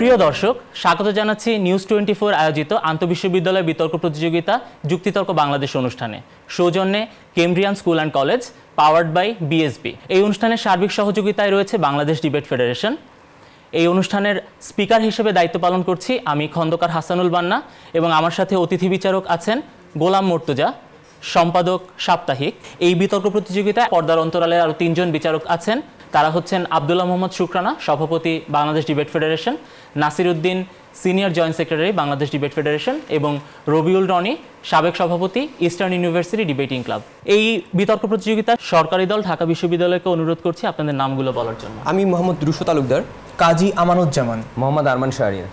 প্রিয় দর্শক, স্বাগত জানাচ্ছি নিউজ 24 আয়োজিত আন্তঃবিশ্ববিদ্যালয় বিতর্ক প্রতিযোগিতা যুক্তিতর্ক বাংলাদেশ অনুষ্ঠানে। সৌজন্যে Cambrian school and college, powered by BSB. এই অনুষ্ঠানের সার্বিক সহযোগিতায় রয়েছে বাংলাদেশ ডিবেট ফেডারেশন। এই অনুষ্ঠানের স্পিকার হিসেবে দায়িত্ব পালন করছি আমি খন্দকার হাসানুল বান্না, এবং আমার সাথে অতিথি বিচারক আছেন গোলাম মর্তুজা, সম্পাদক সাপ্তাহিক। এই বিতর্ক প্রতিযোগিতায় পর্দার অন্তরালে আরও 3 জন বিচারক আছেন। তারা হচ্ছেন আব্দুল্লাহ মোহাম্মদ শুকরানা, সভাপতি Bangladesh debate federation, Nasir Uddin, senior joint secretary Bangladesh debate federation, এবং রবিউল রনি, সাবেক সভাপতি ইস্টার্ন ইউনিভার্সিটি ডিবেটিং ক্লাব। এই বিতর্ক প্রতিযোগিতায় সরকারি দল ঢাকা বিশ্ববিদ্যালয়কে অনুরোধ করছি আপনাদের নামগুলো বলার জন্য। আমি মোহাম্মদ রুশো তালুকদার, কাজী আমানুজ্জামান, মোহাম্মদ আরমান শাহরিয়ার।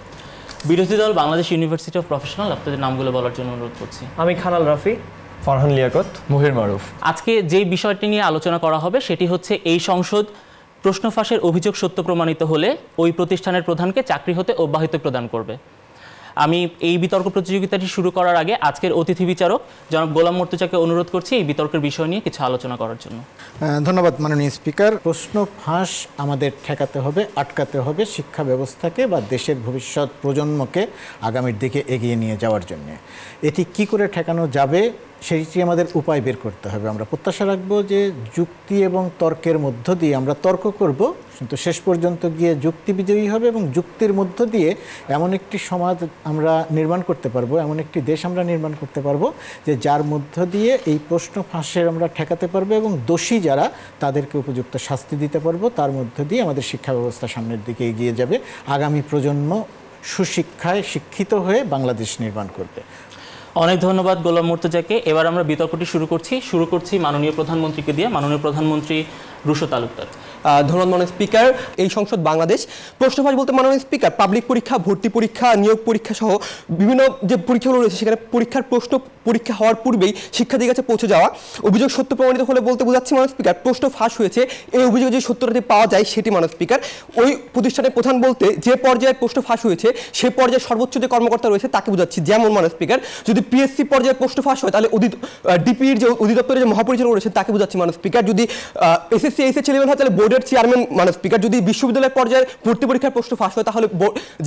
বিরোধী দল বাংলাদেশ ইউনিভার্সিটি অফ প্রফেশনাল, আপনাদের নামগুলো বলার জন্য অনুরোধ করছি। আমি খানাল রাফি, ফরহান লিয়াকত, মুহির মারুফ। আজকে যেই বিষয়টি নিয়ে আলোচনা করা হবে সেটি হচ্ছে এই সংসদ প্রশ্ন ফাঁসের অভিযোগ সত্য প্রমাণিত হলে ওই প্রতিষ্ঠানের প্রধানকে চাকরি হতে অব্যাহতি প্রদান করবে। আমি এই বিতর্ক প্রতিযোগিতাটি শুরু করার আগে আজকের অতিথি বিচারক জনাব গোলাম মর্তুজাকে অনুরোধ করছি এই বিতর্কের বিষয় নিয়ে কিছু আলোচনা করার জন্য। ধন্যবাদ মাননীয় স্পিকার। প্রশ্ন ফাঁস আমাদের ঠেকাতে হবে, আটকাতে হবে শিক্ষা ব্যবস্থাকে বা দেশের ভবিষ্যৎ প্রজন্মকে আগামীর দিকে এগিয়ে নিয়ে যাওয়ার জন্য। এটি কি করে ঠেকানো যাবে সেটি আমাদের উপায় বের করতে হবে। আমরা প্রত্যাশা রাখবো যে যুক্তি এবং তর্কের মধ্য দিয়ে আমরা তর্ক করব, কিন্তু শেষ পর্যন্ত গিয়ে যুক্তি বিজয়ী হবে এবং যুক্তির মধ্য দিয়ে এমন একটি সমাজ আমরা নির্মাণ করতে পারবো, এমন একটি দেশ আমরা নির্মাণ করতে পারবো যে যার মধ্য দিয়ে এই প্রশ্ন ফাঁসের আমরা ঠেকাতে পারবো এবং দোষী যারা তাদেরকে উপযুক্ত শাস্তি দিতে পারবো। তার মধ্য দিয়ে আমাদের শিক্ষা ব্যবস্থা সামনের দিকে এগিয়ে যাবে, আগামী প্রজন্ম সুশিক্ষায় শিক্ষিত হয়ে বাংলাদেশ নির্মাণ করবে। অনেক ধন্যবাদ গোলাম মর্তুজাকে। এবার আমরা বিতর্কটি শুরু করছি মাননীয় প্রধানমন্ত্রীকে দিয়ে। মাননীয় প্রধানমন্ত্রী রুশো তালুকদার। ধন্যবাদ মাননীয় স্পিকার। এই সংসদ বাংলাদেশ প্রশ্ন ফাঁস বলতে মাননীয় স্পিকার পাবলিক পরীক্ষা, ভর্তি পরীক্ষা, নিয়োগ পরীক্ষা সহ বিভিন্ন যে পরীক্ষাগুলো রয়েছে সেখানে পরীক্ষার প্রশ্ন পরীক্ষা হওয়ার পূর্বেই শিক্ষার্থীর কাছে পৌঁছে যাওয়া, অভিযোগ সত্য প্রমাণিত হলে বলতে বোঝাচ্ছি মাননীয় স্পিকার প্রশ্ন ফাঁস হয়েছে, এই অভিযোগ যে সত্যতাটি পাওয়া যায় সেটি মাননীয় স্পিকার। ওই প্রতিষ্ঠানের প্রধান বলতে যে পর্যায়ে প্রশ্ন ফাঁস হয়েছে সে পর্যায়ে সর্বোচ্চ যে কর্মকর্তা রয়েছে তাকে বোঝাচ্ছি। যেমন মাননীয় স্পিকার যদি পিএসসি পর্যায়ে প্রশ্ন ফাঁস হয় তাহলে ডিপির যে অধিদপ্তরের যে মহাপরিচালক রয়েছেন তাকে বোঝাচ্ছি মাননীয় স্পিকার। যদি এসএসসি এইচএসসি লেভেল হয় তাহলে বোর্ডের চেয়ারম্যান মাননীয় স্পিকার। যদি বিশ্ববিদ্যালয়ের পর্যায়ে ভর্তি পরীক্ষার প্রশ্ন ফাঁস হয় তাহলে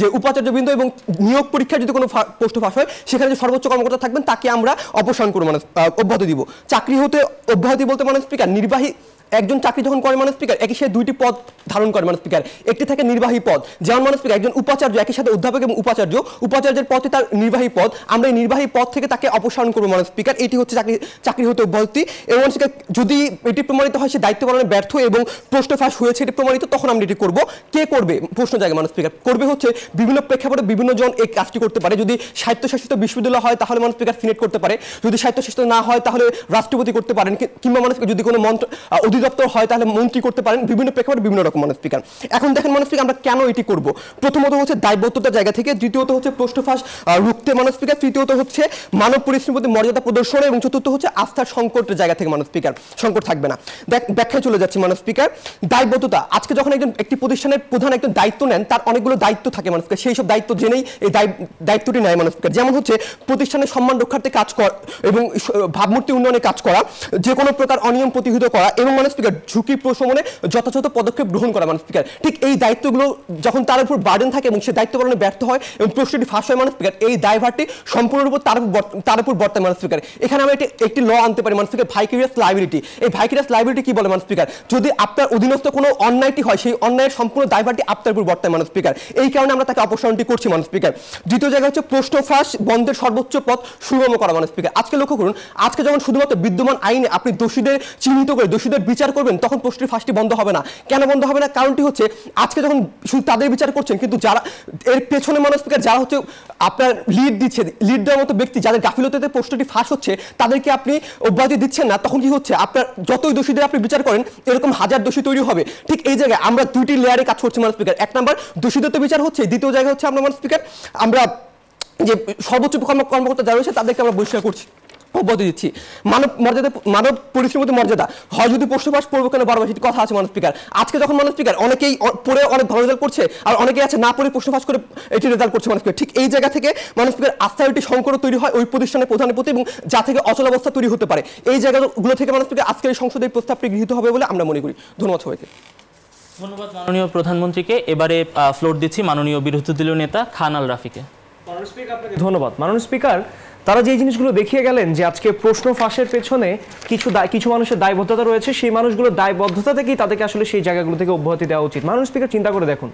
যে উপাচার্যবৃন্দ এবং নিয়োগ পরীক্ষায় যদি কোনো প্রশ্ন ফাঁস হয় সেখানে যে সর্বোচ্চ কর্মকর্তা থাকবেন তাকে আমরা অপসারণ করব, অব্যাহতি দিব। চাকরি হতে অব্যাহতি বলতে মাননীয় স্পিকার নির্বাহী একজন চাকরি যখন করে মাননীয় স্পিকার একই সাথে 2টি পদ ধারণ করে মাননীয় স্পিকার। একটি থাকে নির্বাহী পদ, যেমন মাননীয় স্পিকার একজন উপাচার্য একই সাথে অধ্যাপক এবং উপাচার্যের পদে তার নির্বাহী পদ, আমরা এই নির্বাহী পদ থেকে তাকে অপসারণ করবো মাননীয় স্পিকার। এটি হচ্ছে চাকরি হতে অব্যাহতি। এবং যদি এটি প্রমাণিত হয় সে দায়িত্ব পালনে ব্যর্থ এবং প্রশ্ন ফাঁস হয়েছে এটি প্রমাণিত, তখন আমরা এটি করবো। কে করবে প্রশ্ন জায়গায় মাননীয় স্পিকার? করবে হচ্ছে বিভিন্ন প্রেক্ষাপটে বিভিন্ন জন এই কাজটি করতে পারে। যদি স্বায়ত্তশাসিত বিশ্ববিদ্যালয় হয় তাহলে মাননীয় স্পিকার সিনেট করতে পারে, যদি স্বায়ত্তশাসিত না হয় তাহলে রাষ্ট্রপতি করতে পারেন, কিংবা মাননীয় স্পিকার যদি কোনো অধিদপ্তর হয় তাহলে মন্ত্রী করতে পারেন। বিভিন্ন প্রেক্ষাপটে বিভিন্ন রকম মাননীয় স্পিকার। এখন দেখেন মাননীয় স্পিকার আমরা কেন এটি করব। প্রথমত হচ্ছে দায়বদ্ধতার জায়গা থেকে, দ্বিতীয়ত হচ্ছে প্রশ্ন ফাঁস রুখতে মাননীয় স্পিকার, তৃতীয়ত হচ্ছে মানব পরিশ্রমের প্রতি মর্যাদা প্রদর্শন, এবং চতুর্থ হচ্ছে আস্থার সংকটের জায়গা থেকে মাননীয় স্পিকার। সংকট থাকবে না। ব্যাখ্যায় চলে যাচ্ছে মাননীয় স্পিকার। দায়বদ্ধতা, আজকে যখন একটি প্রতিষ্ঠানের প্রধান একজন দায়িত্ব নেন তার অনেকগুলো দায়িত্ব থাকে মাননীয় স্পিকার, সেই সব দায়িত্ব জেনেই এই দায়িত্বটি নেয় মাননীয় স্পিকার। যেমন হচ্ছে প্রতিষ্ঠানের সম্মান রক্ষার্থে কাজ করা এবং ভাবমূর্তি উন্নয়নে কাজ করা, যে কোনো প্রকার অনিয়ম প্রতিহত করা, এবং মাননীয় স্পিকার ঝুঁকি প্রশমনে যথাযথ পদক্ষেপ গ্রহণ করা মাননীয় স্পিকার। ঠিক এই দায়িত্বগুলো যখন তার উপর বার্ডেন থাকে এবং সে দায়িত্ব পালনে ব্যর্থ হয় এবং প্রশ্নটি ফাঁস হয় মাননীয় স্পিকার, এই দায়ভারটি সম্পূর্ণরূপে তার উপর বর্তায় মাননীয় স্পিকার। এখানে আমরা একটি ল আনতে পারি মাননীয় স্পিকার, ভাইকেরিয়াস লায়াবিলিটি। এই ভাইকেরিয়াস লায়াবিলিটি কি বলে মাননীয় স্পিকার? যদি আপনার অধীনস্থ কোনো অন্যায়টি হয় সেই অন্যায়ের সম্পূর্ণ দায়ভারটি আপনার উপর বর্তায় মাননীয় স্পিকার। এই কারণে আমরা তাকে অপসারণটি করছি মাননীয় স্পিকার। দ্বিতীয় জায়গা হচ্ছে প্রশ্ন ফাঁস বন্ধের সর্বোচ্চ পথ সুগম করা মাননীয় স্পিকার। আজকে লক্ষ্য করুন, আজকে যখন শুধুমাত্র বিদ্যমান আইনে আপনি দোষীদের চিহ্নিত করে দোষীদের বিচার করবেন তখন প্রশ্নটি ফাঁসটি বন্ধ হবে না। কেন বন্ধ হবে না? কারণটি হচ্ছে আজকে যখন শুধু তাদের বিচার করছেন, কিন্তু যারা এর পেছনে মাননীয় স্পিকার যারা হচ্ছে আপনার লিড দিচ্ছে, লিড দেওয়ার মতো ব্যক্তি যাদের গাফিলতিতে প্রশ্নটি ফাঁস হচ্ছে তাদেরকে আপনি অব্যাহতি দিচ্ছেন না, তখন কি হচ্ছে আপনার যতই দোষীদের আপনি বিচার করেন এরকম হাজার দোষী তৈরি হবে। ঠিক এই জায়গায় আমরা 2টি লেয়ারে কাজ করছি মাননীয় স্পিকার। এক নাম্বার দোষীদের তো বিচার হচ্ছে, দ্বিতীয় জায়গা হচ্ছে আমরা মাননীয় স্পিকার আমরা যে সর্বোচ্চ কর্মকর্তা যারা রয়েছে তাদেরকে আমরা বহিষ্কার করছি, অব্যাহতি দিচ্ছি। মানব পরিশ্রমের মর্যাদা হয় যদি প্রশ্ন ফাঁস পড়বো কেন বারবার সেটি কথা আছে মাননীয় স্পিকার। আজকে যখন মাননীয় স্পিকার অনেকেই পড়ে অনেক ভালো রেজাল্ট করছে আর অনেকেই আছে না পড়ে প্রশ্ন ফাঁস করে এটি রেজাল্ট করছে মাননীয় স্পিকার। ঠিক এই জায়গা থেকে মাননীয় স্পিকার আস্থার একটি সংকট তৈরি হয় ওই প্রতিষ্ঠানের প্রধানের প্রতি, এবং যা থেকে অচলাবস্থা তৈরি হতে পারে। এই জায়গাগুলো থেকে মাননীয় স্পিকার আজকের এই সংসদের প্রস্তাবটি গৃহীত হবে বলে আমরা মনে করি। ধন্যবাদ সবাইকে। ধন্যবাদ মাননীয় প্রধানমন্ত্রীকে। এবারে ফ্লোর দিচ্ছি মাননীয় বিরোধী দলীয় নেতা খান আল রাফিকে। ধন্যবাদ মাননীয় স্পিকার। তারা যে জিনিসগুলো দেখিয়ে গেলেন যে আজকে প্রশ্ন ফাঁসের পেছনে কিছু মানুষের দায়বদ্ধতা রয়েছে, সেই মানুষগুলোর দায়বদ্ধতা থেকেই তাদেরকে আসলে সেই জায়গাগুলো থেকে অব্যাহতি দেওয়া উচিত। মাননীয় স্পিকার চিন্তা করে দেখুন,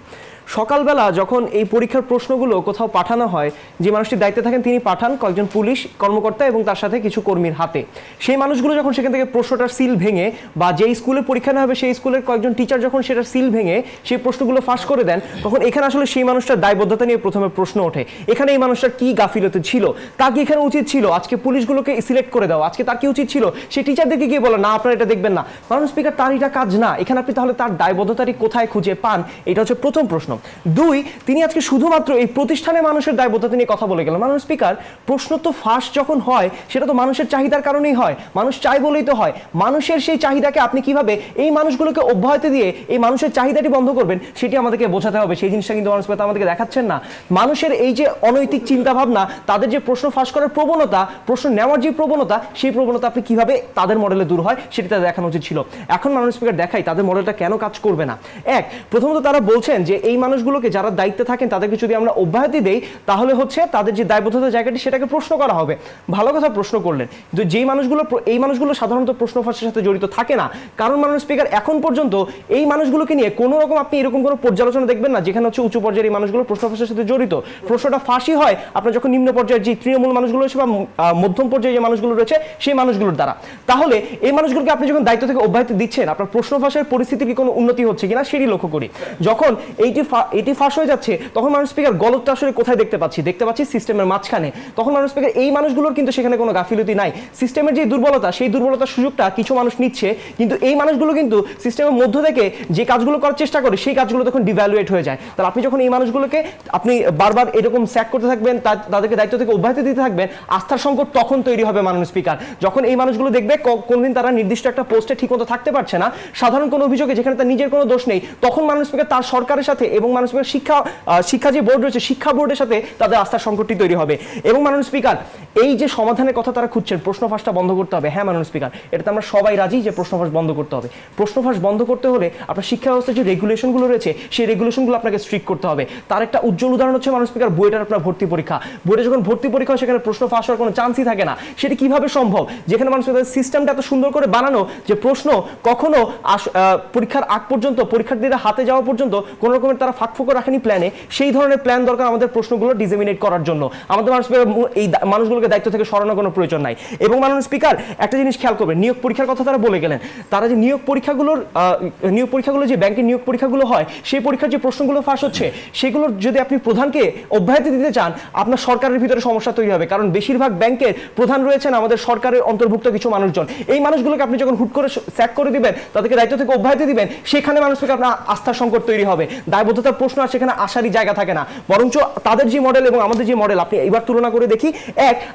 সকালবেলা যখন এই পরীক্ষার প্রশ্নগুলো কোথাও পাঠানো হয়, যে মানুষটির দায়িত্বে থাকেন তিনি পাঠান কয়েকজন পুলিশ কর্মকর্তা এবং তার সাথে কিছু কর্মীর হাতে। সেই মানুষগুলো যখন সেখান থেকে প্রশ্নটার সিল ভেঙে, বা যেই স্কুলে পরীক্ষা নেওয়া হবে সেই স্কুলের কয়েকজন টিচার যখন সেটার সিল ভেঙে সেই প্রশ্নগুলো ফাঁস করে দেন, তখন এখানে আসলে সেই মানুষটার দায়বদ্ধতা নিয়ে প্রথমে প্রশ্ন ওঠে। এখানে এই মানুষটার কি গাফিলতি ছিল? তার কি এখানে উচিত ছিল আজকে পুলিশগুলোকে সিলেক্ট করে দেওয়া? আজকে তার কি উচিত ছিল সেই টিচারদেরকে গিয়ে বলো না আপনারা এটা দেখবেন না? মাননীয় স্পিকার, তার এটা কাজ না। এখানে আপনি তাহলে তার দায়বদ্ধতাটি কোথায় খুঁজে পান? এটা হচ্ছে প্রথম প্রশ্ন। দুই, তিনি আজকে শুধুমাত্র এই প্রতিষ্ঠানের মানুষের দায়বদ্ধতা নিয়ে কথা বলে গেলেন। মাননীয় স্পিকার, প্রশ্ন তো ফাঁস যখন হয় সেটা তো মানুষের চাহিদার কারণেই হয়, মানুষ চাই বলেই তো হয়। মানুষের সেই চাহিদাকে আপনি কিভাবে এই মানুষগুলোকে অব্যাহতি দিয়ে এই মানুষের চাহিদাটি বন্ধ করবেন সেটি আমাদেরকে বোঝাতে হবে। সেই জিনিসটা কিন্তু মাননীয় স্পিকার আমাদেরকে দেখাচ্ছেন না। মানুষের এই যে অনৈতিক চিন্তাভাবনা, তাদের যে প্রশ্ন ফাঁস করার প্রবণতা, প্রশ্ন নেওয়ার যে প্রবণতা, সেই প্রবণতা আপনি কিভাবে তাদের মডেলে দূর হয় সেটি তাদের দেখানো উচিত ছিল। এখন মাননীয় স্পিকার দেখাই তাদের মডেলটা কেন কাজ করবে না। এক, প্রথমত তারা বলছেন যে এই মানুষগুলোকে যারা দায়িত্বে থাকেন তাদেরকে যদি আমরা অব্যাহতি দেই তাহলে হচ্ছে তাদের যে দায়বদ্ধতার জায়গাটি সেটাকে প্রশ্ন করা হবে। ভালো কথা প্রশ্ন করলেন, কিন্তু যেই মানুষগুলো এই মানুষগুলো সাধারণত প্রশ্ন ফাঁসের সাথে জড়িত থাকে না। কারণ মাননীয় স্পিকার, এখন পর্যন্ত এই মানুষগুলোকে নিয়ে কোনো রকম আপনি এরকম কোনো পর্যালোচনা দেখবেন না যেখানে হচ্ছে উঁচু পর্যায়ের এই মানুষগুলো প্রশ্ন ফাঁসের সাথে জড়িত। প্রশ্নটা ফাঁসি হয় আপনার যখন নিম্ন পর্যায়ের যে তৃণমূল মানুষগুলো রয়েছে বা মধ্যম পর্যায়ে যে মানুষগুলো রয়েছে সেই মানুষগুলোর দ্বারা। তাহলে এই মানুষগুলোকে আপনি যখন দায়িত্ব থেকে অব্যাহতি দিচ্ছেন, আপনার প্রশ্ন ফাঁসের পরিস্থিতির কি কোনো উন্নতি হচ্ছে কিনা সেটি লক্ষ্য করি। যখন এইটি ফাঁস হয়ে যাচ্ছে তখন মাননীয় স্পিকার গলতটা আসলে কোথায় দেখতে পাচ্ছি সিস্টেমের মাঝখানে। তখন মাননীয় স্পিকার এই মানুষগুলোর কিন্তু সেখানে কোনো গাফিলতি নাই। সিস্টেমের যে দুর্বলতা, সেই দুর্বলতার সুযোগটা কিছু মানুষ নিচ্ছে, কিন্তু এই মানুষগুলো কিন্তু সিস্টেমের মধ্য থেকে যে কাজগুলো করার চেষ্টা করে সেই কাজগুলো তখন ডিভ্যালুয়েট হয়ে যায়। তাহলে আপনি যখন এই মানুষগুলোকে আপনি বারবার এরকম স্যাক করতে থাকবেন, তাদেরকে দায়িত্ব থেকে অব্যাহতি দিতে থাকবেন, আস্থার সংকট তখন তৈরি হবে মাননীয় স্পিকার। যখন এই মানুষগুলো দেখবে কোনদিন তারা নির্দিষ্ট একটা পোস্টে ঠিকমতো থাকতে পারছে না, সাধারণ কোনো অভিযোগে যেখানে তার নিজের কোনো দোষ নেই, তখন মাননীয় স্পিকার তার সরকারের সাথে এবং মাননীয় স্পিকার শিক্ষা যে বোর্ড রয়েছে শিক্ষা বোর্ডের সাথে তাদের আস্থার সংকটটি তৈরি হবে। এবং মাননীয় স্পিকার, এই যে সমাধানের কথা তারা খুঁজছেন, প্রশ্ন ফাঁসটা বন্ধ করতে হবে। হ্যাঁ মাননীয় স্পিকার, এটাতে আমরা সবাই রাজি যে প্রশ্ন ফাঁস বন্ধ করতে হবে। প্রশ্ন ফাঁস বন্ধ করতে হলে আপনার শিক্ষা ব্যবস্থার যে রেগুলেশনগুলো রয়েছে সেই রেগুলেশনগুলো আপনাকে স্ট্রিক্ট করতে হবে। তার একটা উজ্জ্বল উদাহরণ হচ্ছে মাননীয় স্পিকার বুয়েটের আপনার ভর্তি পরীক্ষা। বুয়েটে যখন ভর্তি পরীক্ষা হয় সেখানে প্রশ্ন ফাঁস হওয়ার কোনো চান্সই থাকে না। সেটি কিভাবে সম্ভব? যেখানে মাননীয় স্পিকার সিস্টেমটা এত সুন্দর করে বানানো যে প্রশ্ন কখনো পরীক্ষার আগ পর্যন্ত, পরীক্ষার্থীদের হাতে যাওয়া পর্যন্ত কোনো রকমের তারা ফাঁকফোকর রাখেনি প্ল্যানে। সেই ধরনের প্ল্যান দরকার আমাদের প্রশ্নগুলো ডিসেমিনেট করার জন্য। আমাদের এই মানুষগুলোকে দায়িত্ব থেকে সরানোর কোনো প্রয়োজন নাই। এবং মাননীয় স্পিকার, একটা জিনিস খেয়াল করবেন, নিয়োগ পরীক্ষার কথা তারা বলে গেলেন। তারা যে নিয়োগ পরীক্ষাগুলো যে ব্যাংকের নিয়োগ পরীক্ষাগুলো হয়, সেই পরীক্ষার যে প্রশ্নগুলো ফাঁস হচ্ছে সেগুলোর যদি আপনি প্রধানকে অব্যাহতি দিতে চান, আপনার সরকারের ভিতরে সমস্যা তৈরি হবে। কারণ বেশিরভাগ ব্যাংকের প্রধান রয়েছেন আমাদের সরকারের অন্তর্ভুক্ত কিছু মানুষজন। এই মানুষগুলোকে আপনি যখন হুট করে স্যাক করে দিবেন, তাদেরকে দায়িত্ব থেকে অব্যাহতি দিবেন, সেখানে মানুষ থেকে আপনার আস্থার সংকট তৈরি হবে, দায়বদ্ধতার প্রশ্ন আর সেখানে আসারই জায়গা থাকে না। বরঞ্চ তাদের যে মডেল এবং আমাদের যে মডেল আপনি এবার তুলনা করে দেখি,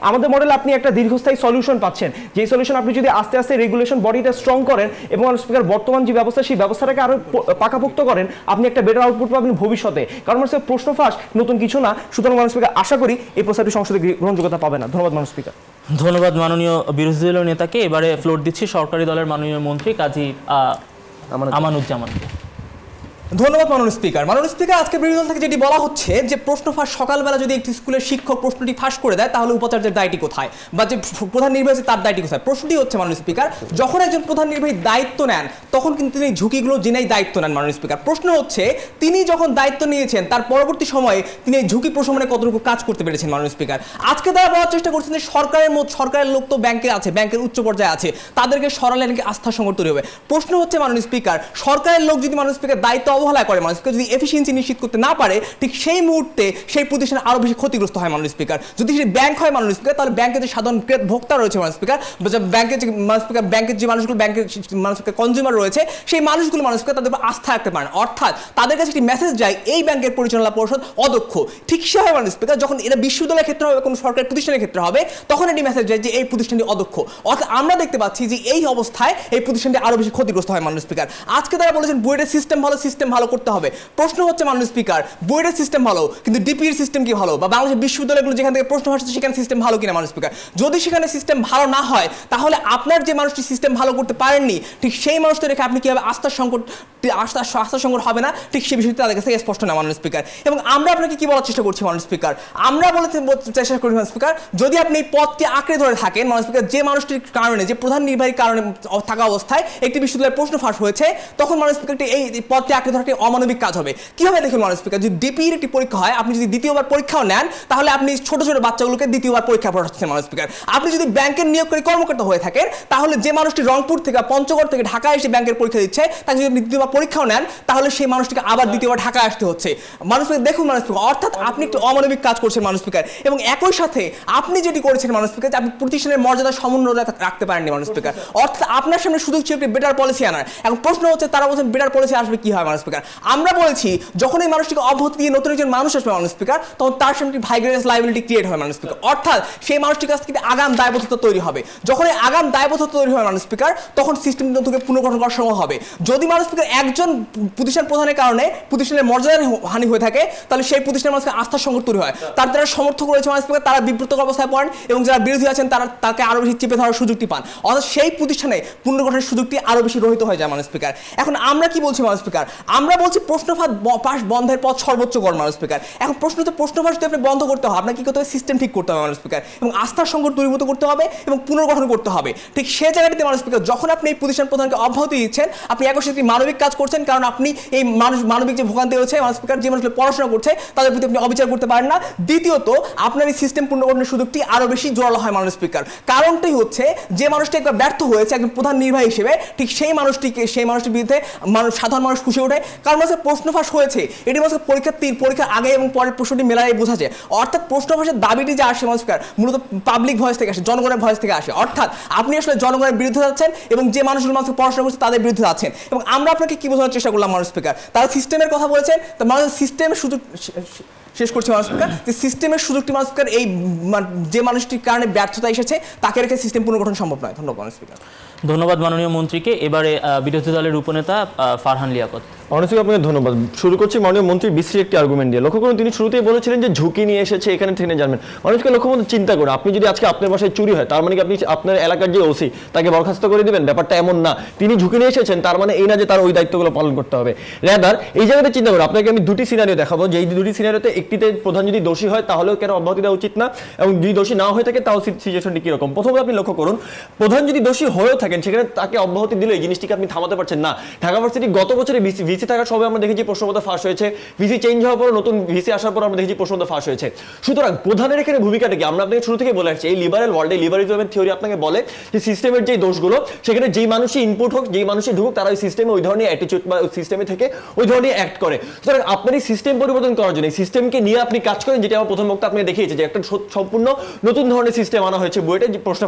আমাদের মডেলে আপনি একটা দীর্ঘস্থায়ী সলিউশন পাচ্ছেন। যে সলিউশন আপনি যদি আস্তে আস্তে রেগুলেশন বডিটা স্ট্রং করেন এবং স্পিকার বর্তমান যে ব্যবস্থা সেই ব্যবস্থাটাকে আরো পাকাপোক্ত করেন, আপনি একটা বেটার আউটপুট পাবেন ভবিষ্যতে। কারণ মানুষ প্রশ্ন ফাঁস নতুন কিছু না। সুতরাং মানুষ স্পিকার আশা করি এই প্রস্তাবটি সংসদে গ্রহণযোগ্যতা পাবে না। ধন্যবাদ মানুষ স্পিকার। ধন্যবাদ মাননীয় বিরোধী দলীয় নেতাকে। এবারে ফ্লোর দিচ্ছি সরকারি দলের মাননীয় মন্ত্রী কাজী আমানুজ্জামানকে। ধন্যবাদ মাননীয় স্পিকার। মাননীয় স্পিকার, আজকে বিরোধী দল থেকে যেটি বলা হচ্ছে যে প্রশ্ন ফাঁস সকালবেলা যদি একটি স্কুলের শিক্ষক প্রশ্নটি ফাঁস করে দেয় তাহলে উপাচার্যের দায়টি কোথায়, বা যে প্রধান নির্বাহী তার দায়টি কোথায়? প্রশ্নটি হচ্ছে মাননীয় স্পিকার, যখন একজন প্রধান নির্বাহী দায়িত্ব নেন তখন কিন্তু তিনি ঝুঁকিগুলো জেনেই দায়িত্ব নেন। মাননীয় স্পিকার, প্রশ্ন হচ্ছে তিনি যখন দায়িত্ব নিয়েছেন তার পরবর্তী সময়ে তিনি এই ঝুঁকি প্রশমনে কতটুকু কাজ করতে পেরেছেন? মাননীয় স্পিকার, আজকে তারা বলার চেষ্টা করছেন যে সরকারের লোক তো ব্যাংকে আছে, ব্যাংকের উচ্চ পর্যায়ে আছে, তাদেরকে সরালে নাকি আস্থার সংকট তৈরি হবে। প্রশ্ন হচ্ছে মাননীয় স্পিকার, সরকারের লোক যদি মাননীয় স্পিকার দায়িত্ব অবহেলা করে, মাননীয় স্পিকার এফিসিয়েন্সি নিশ্চিত করতে না পারে, ঠিক সেই মুহূর্তে সেই প্রতিষ্ঠান আরো বেশি ক্ষতিগ্রস্ত হয়। মাননীয় স্পিকার, যদি সেই ব্যাংক হয় মাননীয় স্পিকার, তাহলে ব্যাংকের যে সাধারণ ভোক্তা রয়েছে মাননীয় স্পিকার, ব্যাংকের যে মানুষগুলো ব্যাংকের মাননীয় স্পিকার কনজিউমার রয়েছে, সেই মানুষগুলো মাননীয় স্পিকার তাদের উপর আস্থা রাখতে পারেন। অর্থাৎ তাদের কাছে একটি মেসেজ যায় এই ব্যাংকের পরিচালনা পরিষদ অদক্ষ। ঠিক সে হয় মাননীয় স্পিকার, যখন এটা বিশ্ববিদ্যালয়ের ক্ষেত্রে হবে, কোনো সরকারি প্রতিষ্ঠানের ক্ষেত্রে হবে, তখন এটি মেসেজ যায় যে এই প্রতিষ্ঠানটি অদক্ষ। অর্থাৎ আমরা দেখতে পাচ্ছি যে এই অবস্থায় এই প্রতিষ্ঠানটি আরো বেশি ক্ষতিগ্রস্ত হয়। মাননীয় স্পিকার, আজকে তারা বলেছেন বুয়েটের সিস্টেম ভালো করতে হবে। প্রশ্ন হচ্ছে মাননীয় স্পিকার, বুয়েটের সিস্টেম ভালো কিন্তু ডিপির সিস্টেম কি ভালো, বা বাংলাদেশের বিশ্ববিদ্যালয়গুলো যেখান থেকে প্রশ্ন আসছে সেখানে সিস্টেম ভালো কিনা মাননীয় স্পিকার? যদি সেখানে সিস্টেম ভালো না হয় তাহলে আপনার যে মানুষটি সিস্টেম ভালো করতে পারেননি ঠিক সেই মানুষটি রেখে আপনি কীভাবে আস্থার সংকট হবে না, ঠিক সেই বিষয়টি তাদের কাছে স্পষ্ট না মাননীয় স্পিকার। এবং আমরা আপনাকে কি বলার চেষ্টা করছি মাননীয় স্পিকার, আমরা বলতে চেষ্টা করি মাননীয় স্পিকার, যদি আপনি এই পদকে আঁকড়ে ধরে থাকেন মাননীয় স্পিকার, যে মানুষটির কারণে, যে প্রধান নির্বাহীর কারণে থাকা অবস্থায় একটি বিশ্ববিদ্যালয়ের প্রশ্ন ফাঁস হয়েছে, তখন মাননীয় স্পিকারটি এই পদকে আঁকড়ে ধরা একটি অমানবিক কাজ হবে। কীভাবে দেখুন মাননীয় স্পিকার, যদি ডিপির একটি পরীক্ষা হয়, আপনি যদি দ্বিতীয়বার পরীক্ষাও নেন তাহলে আপনি ছোট ছোট বাচ্চাগুলোকে দ্বিতীয়বার পরীক্ষা পড়াচ্ছেন মাননীয় স্পিকার। আপনি যদি ব্যাংকের নিয়োগকারী কর্মকর্তা হয়ে থাকেন তাহলে যে মানুষটি রংপুর থেকে পঞ্চগড় থেকে ঢাকায় এসে ব্যাংকের পরীক্ষা দিচ্ছে তাকে যদি দ্বিতীয়বার পরীক্ষাও নেন তাহলে সেই মানুষটিকে আবার দ্বিতীয়বার ঢাকায় আসতে হচ্ছে মাননীয় স্পিকার। দেখুন মাননীয় স্পিকার, অর্থাৎ আপনি একটি অমানবিক কাজ করছেন মাননীয় স্পিকার। এবং একই সাথে আপনি যেটি করেছেন মাননীয় স্পিকার, আপনি প্রতিষ্ঠানের মর্যাদা সমুন্নয় রাখতে পারেননি মাননীয় স্পিকার। অর্থাৎ আপনার সামনে সুযোগ ছিল একটি বেটার পলিসি আনার। এখন প্রশ্ন হচ্ছে তারা বলছেন বেটার পলিসি আসবে কি হয় মাননীয় স্পিকার? আমরা বলেছি যখন এই মানুষটিকে অব্যাহতি দিয়ে নতুন একজন মানুষ আসবে মাননীয় স্পিকার, তখন তার সামনে ভাইগ্রেস লাইবিলিটি ক্রিয়েট হয় মাননীয় স্পিকার। অর্থাৎ সেই মানুষটির কাছ থেকে আগাম দায়বদ্ধতা তৈরি হবে। যখন এই আগাম দায়বদ্ধতা তৈরি হয় মাননীয় স্পিকার, তখন সিস্টেম থেকে পুনর্গঠন করা সম্ভব হবে। যদি মাননীয় স্পিকার একজন প্রতিষ্ঠান প্রধানের কারণে প্রতিষ্ঠানের মর্যাদার হানি হয়ে থাকে তাহলে সেই প্রতিষ্ঠানের মানুষকে আস্থার সংকট তৈরি হয়। তার যারা সমর্থক রয়েছে মাননীয় স্পিকার তারা বিব্রতকর অবস্থায় পড়েন এবং যারা বিরোধী আছেন তারা তাকে আরো বেশি চেপে ধরার সুযোগটি পান। অর্থাৎ সেই প্রতিষ্ঠানে পুনর্গঠনের সুযোগটি আরো বেশি রহিত হয়ে যায় মাননীয় স্পিকার। এখন আমরা কি বলছি মাননীয় স্পিকার, আমরা বলছি প্রশ্নফাঁস বন্ধের পথ সর্বোচ্চ গড় মাননীয় স্পিকার। এখন প্রশ্নফাঁস যদি আপনি বন্ধ করতে হবে আপনাকে কি করতে হবে, সিস্টেম ঠিক করতে হবে মাননীয় স্পিকার, এবং আস্থার সংকট দূরীভূত করতে হবে এবং পুনর্গঠন করতে হবে। ঠিক সে জায়গাটিতে মাননীয় স্পিকার যখন আপনি এই প্রতিষ্ঠান প্রধানকে অব্যাহতি দিচ্ছেন আপনি একই সাথে মানবিক কাজ করছেন, কারণ আপনি এই মানবিক যে ভোগান্তি রয়েছে মাননীয় স্পিকার, যে মানুষগুলো পড়াশোনা করছে তাদের প্রতি আপনি অবিচার করতে পারেন না। দ্বিতীয়ত আপনার এই সিস্টেম পুনর্গঠনের সুযোগটি আরো বেশি জোরালো হয় মাননীয় স্পিকার। কারণটাই হচ্ছে যে মানুষটি একবার ব্যর্থ হয়েছে একজন প্রধান নির্বাহী হিসেবে, ঠিক সেই মানুষটির বিরুদ্ধে সাধারণ মানুষ খুশি ওঠে। কারণ মানুষের প্রশ্ন ফাঁস হয়েছে এটি মানুষের পরীক্ষার আগে এবং পরের প্রশ্নটি মেলায় বোঝা যায়। অর্থাৎ প্রশ্ন ফাঁসের দাবিটি যে আসে মাননীয় স্পিকার মূলত পাবলিক ভয়েস থেকে আসে, জনগণের ভয়েস থেকে আসে। অর্থাৎ আপনি আসলে জনগণের বিরুদ্ধে যাচ্ছেন এবং যে মানুষগুলো মানুষকে পড়াশোনা করছে তাদের বিরুদ্ধে যাচ্ছেন। এবং আমরা আপনাকে কি বোঝানোর চেষ্টা করলাম মাননীয় স্পিকার, তারা সিস্টেমের কথা বলেছেন, তো মানুষের সিস্টেমের সুযোগ শেষ করছে মাননীয় স্পিকার, যে সিস্টেমের সুযোগটি মাননীয় স্পিকার এই যে মানুষটির কারণে ব্যর্থতা এসেছে তাকে রেখে সিস্টেম পুনর্গঠন সম্ভব নয়। ধন্যবাদ মাননীয় স্পিকার। ধন্যবাদ মাননীয় মন্ত্রীকে। এবারে বিরোধী দলের উপনেতা ফারহান লিয়াকত। অনেস্টলি আপনাকে ধন্যবাদ। শুরু করছি মাননীয় মন্ত্রী বিশ্রী একটি আর্গুমেন্ট দিয়ে। লক্ষ্য করুন তিনি শুরুতেই বলেছিলেন যে ঝুঁকি নিয়ে এসেছে এখানে থেকে জানবেন। মানুষকে লক্ষ্য করুন, চিন্তা করুন, আপনি যদি আজকে আপনার বাসায় চুরি হয় তার মানে কি আপনি আপনার এলাকার যে ওসি তাকে বরখাস্ত করে দিবেন? ব্যাপারটা এমন না। তিনি ঝুঁকি নিয়ে এসেছেন তার মানে এই না যে তার ওই দায়িত্বগুলো পালন করতে হবে। রেদার এই জায়গাতে চিন্তা করুন, আপনাকে আমি দুটি সিনারিও দেখাবো, যে এই দুটি সিনারিওতে একটিতে প্রধান যদি দোষী হয় তাহলেও কেন অব্যাহতি দেওয়া উচিত না, এবং যদি দোষী না হয়ে থাকে তাও সিচুয়েশনটি কীরকম। প্রথমত আপনি লক্ষ্য করুন, প্রধান যদি দোষী হয়েও থাকেন সেখানে তাকে অব্যাহতি দিলে এই জিনিসটিকে আপনি থামাতে পারছেন না। ঢাকা ভার্সিটি গত বছরে ভিসি থাকার সময় আমরা দেখেছি প্রশ্নপত্র ফাঁস হয়েছে, ভিসি চেঞ্জ হওয়ার পর নতুন ভিসি আসার পর আমরা দেখেছি প্রশ্নপত্র ফাঁস হয়েছে। সুতরাং প্রধানের এখানে ভূমিকাটা কি আমরা আপনাকে শুরু থেকে বলে আসছি। এই লিবারেল ওয়ার্ল্ডে লিবারিজমের থিওরি আপনাকে বলে যে সিস্টেমের যে দোষগুলো সেখানে যেই মানুষই ইনপুট হোক, যেই মানুষই ঢুকুক, তারা ওই সিস্টেমে ওই ধরনের অ্যাটিটিউড বা সিস্টেমে থেকে ওই ধরনের অ্যাক্ট করে। সুতরাং আপনার এই সিস্টেম পরিবর্তন করার জন্য সিস্টেমকে নিয়ে আপনি কাজ করেন, যেটা আমার প্রথম বক্তা আপনাকে দেখিয়েছে যে একটা সম্পূর্ণ নতুন ধরনের সিস্টেম আনা হয়েছে বুয়েটে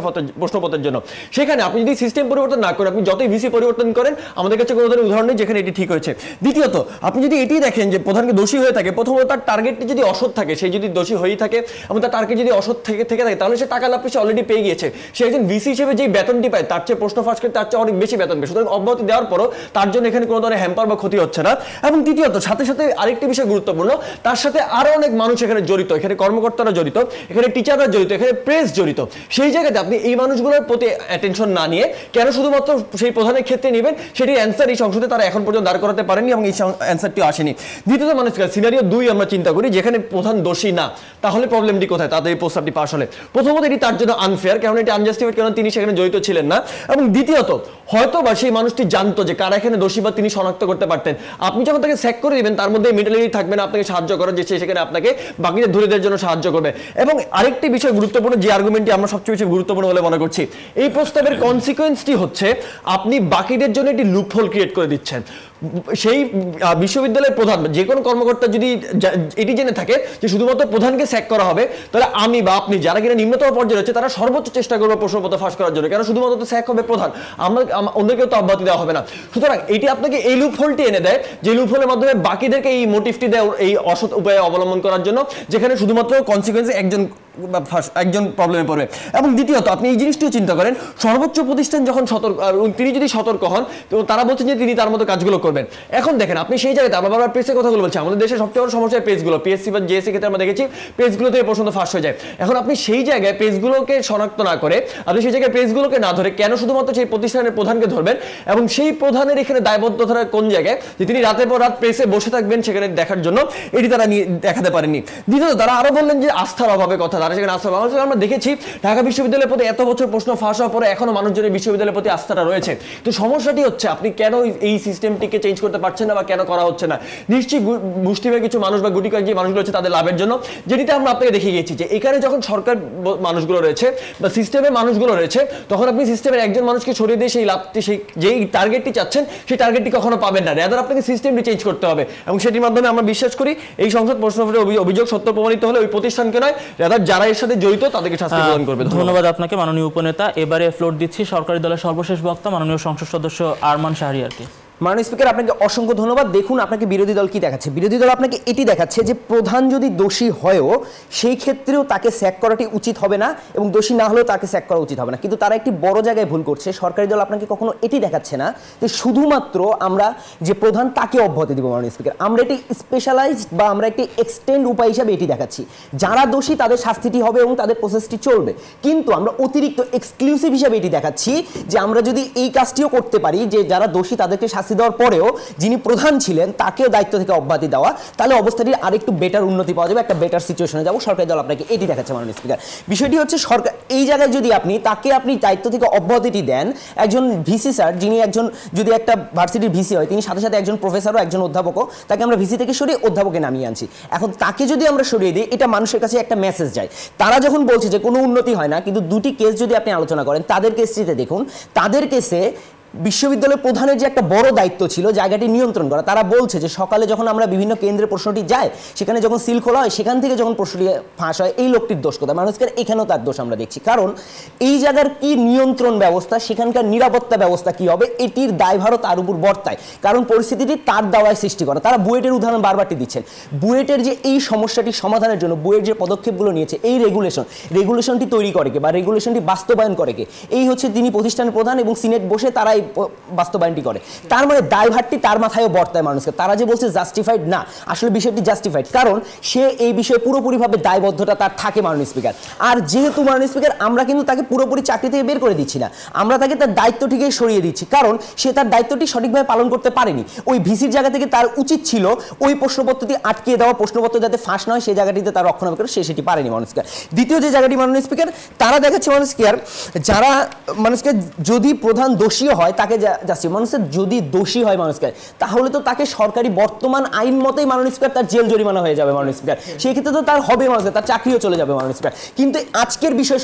প্রশ্নপত্রের জন্য। সেখানে আপনি যদি সিস্টেম পরিবর্তন না করেন, আপনি যতই ভিসি পরিবর্তন করেন, আমাদের কাছে কোনো ধরনের উদাহরণ নেই যেখানে এটি ঠিক হয়েছে। দ্বিতীয়ত আপনি যদি এটি দেখেন যে প্রধানকে দোষী হয়ে থাকে, প্রথমত তার টার্গেটটি যদি অসৎ থাকে, সে যদি দোষী হয়েই থাকে এবং তার টার্গেট যদি অসৎ থেকে থাকে তাহলে সে টাকা লাভ সে অলরেডি পেয়ে গিয়েছে। সে একজন ভিসি হিসেবে যেই বেতনটি পায় তার চেয়ে প্রশ্ন ফাঁস করে তার চেয়ে অনেক বেশি বেতন পায়। সুতরাং অব্যাহতি দেওয়ার পরও তার জন্য এখানে কোনো ধরনের হ্যাম্পার বা ক্ষতি হচ্ছে না। এবং তৃতীয়ত সাথে সাথে আরেকটি বিষয় গুরুত্বপূর্ণ, তার সাথে আরো অনেক মানুষ এখানে জড়িত, এখানে কর্মকর্তারা জড়িত, এখানে টিচাররা জড়িত, এখানে প্রেস জড়িত। সেই জায়গাতে আপনি এই মানুষগুলোর প্রতি অ্যাটেনশন না নিয়ে কেন শুধুমাত্র সেই প্রধানের ক্ষেত্রে নেবেন, সেটির অ্যান্সার এই সংসদে তারা এখন পর্যন্ত দাঁড় করাতে পারেনি এবং এই অ্যান্সারটি আসেনি। দ্বিতীয়ত মানুষ সিনারিও 2 আমরা চিন্তা করি যেখানে প্রধান দোষী না, তাহলে প্রবলেমটি কোথায়? তাদের এই প্রস্তাবটি পাস হলে প্রথমত এটি তার জন্য আনফেয়ার, কারণ এটি আনজাস্টিফাইড, কারণ তিনি সেখানে জড়িত ছিলেন না। এবং দ্বিতীয়ত হয়তো বা সেই মানুষটি জানতো যে কারা এখানে দোষী বা তিনি শনাক্ত করতে পারতেন। আপনি যখন তাকে স্যাক করে দিবেন তার মধ্যে মেন্টালিটি থাকবে না আপনাকে সাহায্য করার, যে সেখানে আপনাকে বাকিদের ধরে দেওয়ার জন্য সাহায্য করবে। এবং আরেকটি বিষয় গুরুত্বপূর্ণ, যে আর্গুমেন্টটি আমরা সবচেয়ে বেশি গুরুত্বপূর্ণ বলে মনে করছি, এই প্রস্তাবের কনসিকুয়েন্সটি হচ্ছে আপনি বাকিদের জন্য একটি লুপহোল ক্রিয়েট করে দিচ্ছেন। সেই বিশ্ববিদ্যালয়ের প্রধান যে কোনো কর্মকর্তা যদি এটি জেনে থাকে যে শুধুমাত্র প্রধানকে স্যাক করা হবে, তাহলে আমি বা আপনি যারা কিনা নিম্নতম পর্যায়ে রয়েছে তারা সর্বোচ্চ চেষ্টা করবে প্রশ্নপত্র ফাঁস করার জন্য, কেন শুধুমাত্র তো স্যাক হবে প্রধান, অন্যকেও তো অব্যাহতি দেওয়া হবে না। সুতরাং এটি আপনাকে এই লুপহোলটি এনে দেয়, যে লুপহোলের মাধ্যমে বাকিদেরকে এই মোটিভটি দেয় এই অসৎ উপায়ে অবলম্বন করার জন্য, যেখানে শুধুমাত্র কনসিকুয়েন্সে একজন একজন প্রবলেমে পড়বে। এবং দ্বিতীয়ত আপনি এই জিনিসটিও চিন্তা করেন, সর্বোচ্চ প্রতিষ্ঠান যখন সতর্ক, তিনি যদি সতর্ক হন তো তারা বলছেন যে তিনি তার মতো কাজগুলো করবেন। এখন দেখেন আপনি সেই জায়গাতে আমরা বারবার প্রেসের কথাগুলো বলছি, আমাদের দেশের সবচেয়ে বড় সমস্যা পেজগুলো, পিএসসি বা জেএসসি ক্ষেত্রে আমরা দেখেছি পেজগুলো থেকে প্রশ্ন ফাঁস হয়ে যায়। এখন আপনি সেই জায়গায় পেজগুলোকে শনাক্ত না করে, আপনি সেই জায়গায় পেজগুলোকে না ধরে কেন শুধুমাত্র সেই প্রতিষ্ঠানের প্রধানকে ধরবেন, এবং সেই প্রধানের এখানে দায়বদ্ধতা কোন জায়গায় যে তিনি রাতের পর রাত প্রেসে বসে থাকবেন সেখানে দেখার জন্য, এটি তারা দেখাতে পারেননি। দ্বিতীয়ত তারা আরো বললেন যে আস্থার অভাবে কথা, তারা সেখানে আস্থার অভাব। আমরা দেখেছি ঢাকা বিশ্ববিদ্যালয়ের প্রতি এত বছর প্রশ্ন ফাঁস হওয়ার পরে এখনো মানুষজনের বিশ্ববিদ্যালয়ের প্রতি আস্থাটা রয়েছে। তো সমস্যাটি হচ্ছে আপনি কেন এই সিস্টেমটিকে চেঞ্জ করতে পারছেন না বা কেন করা হচ্ছে না? নিশ্চয়ই মুষ্টিমেয় কিছু মানুষ বা গুটি কয়েক যে মানুষগুলো হচ্ছে তাদের লাভের জন্য, যেটিতে আমরা আপনাকে দেখিয়ে গেছি যে এখানে যখন সরকার মানুষগুলো রয়েছে বা সিস্টেমের মানুষগুলো রয়েছে, তখন আপনি সিস্টেমের একজন মানুষকে সরিয়ে দিয়ে সেই লাভটি, সেই যেই টার্গেটটি চাচ্ছেন সেই টার্গেটটি কখনো পাবেন না। রেদার আপনাকে সিস্টেমটি চেঞ্জ করতে হবে, এবং সেটির মাধ্যমে আমরা বিশ্বাস করি এই সংসদ প্রশ্নপত্রের অভিযোগ সত্য প্রমাণিত হলে ওই প্রতিষ্ঠানকে নয়, রেদার যারা এর সাথে জড়িত তাদেরকে শাস্তি প্রদান করবে। ধন্যবাদ আপনাকে মাননীয় উপনেতা। এবারে ফ্লোর দিচ্ছি সরকারি দলের সর্বশেষ বক্তা মাননীয় সংসদ সদস্য আরমান শাহরিয়ারকে। মাননীয় স্পিকার, আপনাকে অসংখ্য ধন্যবাদ। দেখুন আপনাকে বিরোধী দল কি দেখাচ্ছে, বিরোধী দল আপনাকে এটি দেখাচ্ছে যে প্রধান যদি দোষী হয়ও সেই ক্ষেত্রেও তাকে স্যাক করাটি উচিত হবে না, এবং দোষী না হলেও তাকে স্যাক করা উচিত হবে না। কিন্তু তারা একটি বড় জায়গায় ভুল করছে। সরকারি দল আপনাকে কখনো এটি দেখাচ্ছে না যে শুধুমাত্র আমরা যে প্রধান তাকে অব্যাহতি দিব। মাননীয় স্পিকার, আমরা একটি স্পেশালাইজড বা আমরা একটি এক্সটেন্ড উপায় হিসাবে এটি দেখাচ্ছি, যারা দোষী তাদের শাস্তিটি হবে এবং তাদের প্রসেসটি চলবে। কিন্তু আমরা অতিরিক্ত এক্সক্লুসিভ হিসাবে এটি দেখাচ্ছি যে আমরা যদি এই কাজটিও করতে পারি যে যারা দোষী তাদেরকে শাস্তি দেওয়ার পরেও যিনি প্রধান ছিলেন তাকেও দায়িত্ব থেকে অব্যাহতি দেওয়া, তাহলে অবস্থাটির আরেকটু বেটার উন্নতি পাওয়া যাবে, একটা বেটার সিচুয়েশনে যাবো। সরকারি দল আপনাকে এটি দেখাচ্ছে মাননীয় স্পিকার। বিষয়টি হচ্ছে সরকার এই জায়গায় যদি আপনি দায়িত্ব থেকে অব্যাহতিটি দেন, একজন ভিসি স্যার যিনি একজন যদি একটা ভার্সিটির ভিসি হয় তিনি সাথে সাথে একজন প্রফেসরও একজন অধ্যাপকও, তাকে আমরা ভিসি থেকে সরিয়ে অধ্যাপকে নামিয়ে আনছি। এখন তাকে যদি আমরা সরিয়ে দিই এটা মানুষের কাছে একটা মেসেজ যায়। তারা যখন বলছে যে কোনো উন্নতি হয় না, কিন্তু দুটি কেস যদি আপনি আলোচনা করেন তাদের কেসটিতে দেখুন, তাদের কেসে বিশ্ববিদ্যালয় প্রধানের যে একটা বড় দায়িত্ব ছিল জায়গাটি নিয়ন্ত্রণ করা। তারা বলছে যে সকালে যখন আমরা বিভিন্ন কেন্দ্রে প্রশ্নটি যায় সেখানে যখন সিল খোলা হয় সেখান থেকে যখন প্রশ্নটি ফাঁস হয় এই লোকটির দোষ কোথায়? মানুষকে এখানেও তার দোষ আমরা দেখছি, কারণ এই জায়গার কি নিয়ন্ত্রণ ব্যবস্থা, সেখানকার নিরাপত্তা ব্যবস্থা কি হবে এটির দায়ভারও তার উপর বর্তায়, কারণ পরিস্থিতিটি তার দাওয়ায় সৃষ্টি করা। তারা বুয়েটের উদাহরণ বারবারটি দিচ্ছেন। বুয়েটের যে এই সমস্যাটি সমাধানের জন্য বুয়েট যে পদক্ষেপগুলো নিয়েছে, এই রেগুলেশনটি তৈরি করে কে বা রেগুলেশনটি বাস্তবায়ন করে কে? এই হচ্ছে তিনি প্রতিষ্ঠানের প্রধান এবং সিনেট বসে তারা বাস্তবায়নটি করে। তার মানে দায়ভারটি তার মাথায়ও বর্তায় মানুষকে। তারা যে বলছে জাস্টিফাইড না, আসলে বিষয়টি জাস্টিফাইড, কারণ সে এই বিষয়ে পুরোপুরিভাবে দায়বদ্ধতা তার থাকে মাননীয় স্পিকার। আর যেহেতু মাননীয় স্পিকার আমরা কিন্তু তাকে পুরোপুরি চাকরি থেকে বের করে দিচ্ছি না, আমরা তাকে তার দায়িত্ব থেকে সরিয়ে দিচ্ছি, কারণ সে তার দায়িত্বটি সঠিকভাবে পালন করতে পারেনি। ওই ভিসির জায়গা থেকে তার উচিত ছিল ওই প্রশ্নপত্রটি আটকিয়ে দেওয়া, প্রশ্নপত্র যাতে ফাঁস নয় সেই জায়গাটিতে তার রক্ষণাবেক্ষণ, সে সেটি পারেনি মাননীয় স্পিকার। দ্বিতীয় যে জায়গাটি মাননীয় স্পিকার তারা দেখাচ্ছে মাননীয় স্পিকার, যারা মানুষকে যদি প্রধান দোষী হয় তাকে জাস্টিস, মানুষের যদি দোষী হয় মানুষকে তাহলে তো তাকে সরকারি বর্তমান আইন মতেই মাননীয় স্পিকার তার জেল জরিমানা হয়ে যাবে মাননীয় স্পিকার, সেই ক্ষেত্রে তো তার হবে মানুষকে তার চাকরিও চলে যাবে মাননীয় স্পিকার। কিন্তু আজকের বিষয়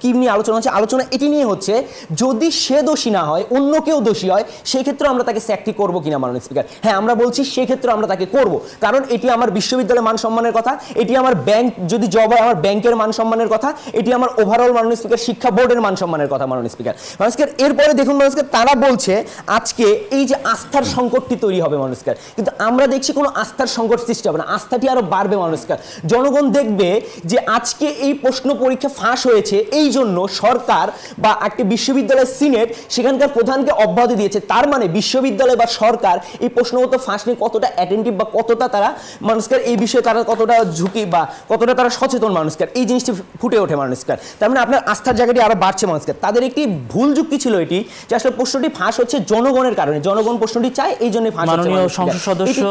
কি নিয়ে আলোচনা হচ্ছে? আলোচনা এটি নিয়ে হচ্ছে যদি সে দোষী না হয় অন্য কেউ দোষী হয় সেই ক্ষেত্রে আমরা তাকে স্যাকটি করবো কিনা মাননীয় স্পিকার। হ্যাঁ আমরা বলছি সেক্ষেত্রে আমরা তাকে করব, কারণ এটি আমার বিশ্ববিদ্যালয়ের মান সম্মানের কথা, এটি আমার ব্যাংক যদি জব হয় আমার ব্যাংকের মান সম্মানের কথা, এটি আমার ওভারঅল মাননীয় স্পিকার শিক্ষা বোর্ডের মান সম্মানের কথা মাননীয় স্পিকার। মাননীয় স্পিকার এরপরে দেখুন মাননীয় স্পিকার তারা বলছে আজকে এই যে আস্থার সংকটটি তৈরি হবে মাননীয় স্পিকার, কিন্তু আমরা দেখছি কোনো আস্থার সংকট সৃষ্টি হবে না, আস্থাটি আরো বাড়বে মাননীয় স্পিকার। জনগণ দেখবে যে আজকে এই প্রশ্ন পরীক্ষা ফাঁস হয়েছে এই জন্য সরকার বা একটি বিশ্ববিদ্যালয়ের সিনেট সেখানকার প্রধানকে অব্যাহতি দিয়েছে, তার মানে বিশ্ববিদ্যালয় বা সরকার এই প্রশ্নগত ফাঁস নিয়ে কতটা অ্যাটেন্টিভ বা কতটা তারা মানুষকে এই বিষয়ে তারা কতটা ঝুঁকি বা কতটা তারা সচেতন মানুষকে এই জিনিসটি ফুটে ওঠে মানুষকে। তার মানে আপনার আস্থার জায়গাটি আরো বাড়ছে মানুষকে। তাদের একটি ভুল যুক্তি ছিল এটি যে আসলে প্রশ্নটি ফাঁস হচ্ছে জনগণের কারণে, জনগণ প্রশ্নটি চায় এই জন্য ফাঁস হচ্ছে। মাননীয় সংসদ সদস্য